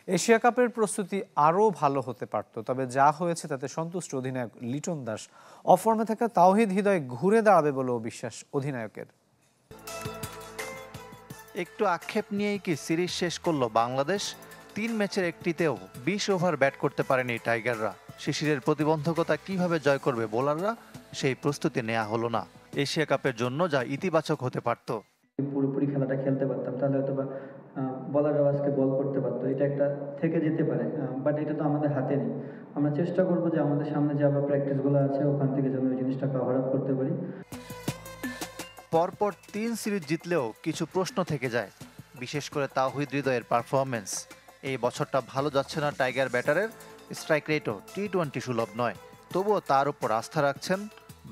Asia কাপের প্রস্তুতি আরও ভালো হতে পারত, তবে যা হয়েছে তাতে সন্তুষ্ট অধিনায়ক লিটন দাস। অফর্মে থাকা তাওহিদ হৃদয় ঘুরে দাঁড়াবে বলেও বিশ্বাস অধিনায়কের। একটু আক্ষেপ নিয়েই কি সিরিজ শেষ করলো বাংলাদেশ? 3 ম্যাচের একটিতেও 20 ওভার ব্যাট করতে পারেনি টাইগাররা। শিশিরের প্রতিবন্ধকতা কিভাবে জয় করবে বোলাররা, সেই প্রস্তুতি নেওয়া হলো না। এশিয়া কাপের জন্য যা ইতিবাচক হতে পারত। পুরোপুরি খেলাটা খেলতে পারতাম তাহলে হয়তো বা বলাররাও আজকে বল করতে পারতো, এটা একটা থেকে যেতে পারে, বাট এটা তো আমাদের হাতে নেই। আমরা চেষ্টা করবো যে আমাদের সামনে যে আবার প্র্যাকটিসগুলো আছে ওখান থেকে যেন ওই জিনিসটা কভার আপ করতে পারি। পরপর 3 সিরিজ জিতলেও কিছু প্রশ্ন থেকে যায়, বিশেষ করে তাওহিদ হৃদয়ের পারফরমেন্স। এই বছরটা ভালো যাচ্ছে না টাইগার ব্যাটারের। স্ট্রাইক রেটও টি-20 সুলভ নয়, তবুও তার উপর আস্থা রাখছেন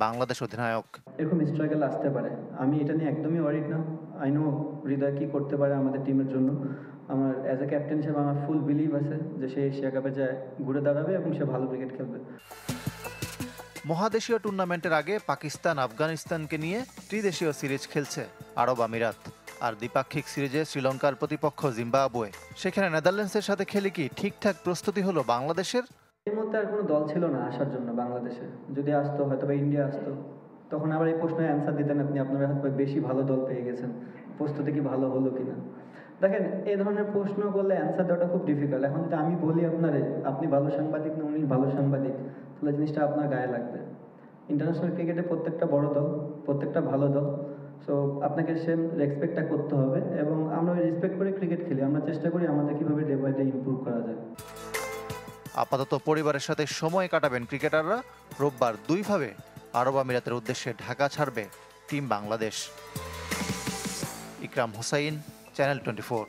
বাংলাদেশ অধিনায়ক। এরকম স্ট্রাগল আসতে পারে, আমি এটা নিয়ে একদমই ওয়ারিড না। আই নো হৃদয় কী করতে পারে আমাদের টিমের জন্য। আমার অ্যাজ এ ক্যাপ্টেন হিসেবে আমার ফুল বিলিভ আছে যে সে এশিয়া কাপে যায় ঘুরে দাঁড়াবে এবং সে ভালো ক্রিকেট খেলবে। মহাদেশীয় টুর্নামেন্টের আগে পাকিস্তান আফগানিস্তানকে নিয়ে ত্রিদেশীয় সিরিজ খেলছে আরব আমিরাত, আর দ্বিপাক্ষিক সিরিজে শ্রীলঙ্কার প্রতিপক্ষ জিম্বাবুয়ে। সেখানে নেদারল্যান্ডসের সাথে খেলে কি ঠিকঠাক প্রস্তুতি হলো বাংলাদেশের? এর মধ্যে আর কোনো দল ছিল না আসার জন্য বাংলাদেশে। যদি আসতো হয়তো বা ইন্ডিয়া আসতো, তখন আবার এই প্রশ্নের অ্যান্সার দিতেন আপনি, আপনারা হয়তো বেশি ভালো দল পেয়ে গেছেন, প্রস্তুতি কি ভালো হলো কিনা। দেখেন, এই ধরনের প্রশ্ন করলে অ্যান্সার দেওয়াটা খুব ডিফিকাল্ট। এখন যদি আমি বলি আপনারে আপনি ভালো সাংবাদিক না উনি ভালো সাংবাদিক, তাহলে জিনিসটা আপনার গায়ে লাগবে। ইন্টারন্যাশনাল ক্রিকেটে প্রত্যেকটা বড় দল, প্রত্যেকটা ভালো দল, সো আপনাকে সেম রেসপেক্টটা করতে হবে এবং আমরা ওই রেসপেক্ট করে ক্রিকেট খেলি। আমরা চেষ্টা করি আমাদের কীভাবে ডে বাই ডে ইমপ্রুভ করা যায়। আপাতত পরিবারের সাথে সময় কাটাবেন ক্রিকেটাররা। রোববার 2 ভাবে আরব আমিরাতের উদ্দেশ্যে ঢাকা ছাড়বে টিম বাংলাদেশ। ইকরাম হোসাইন, চ্যানেল 24।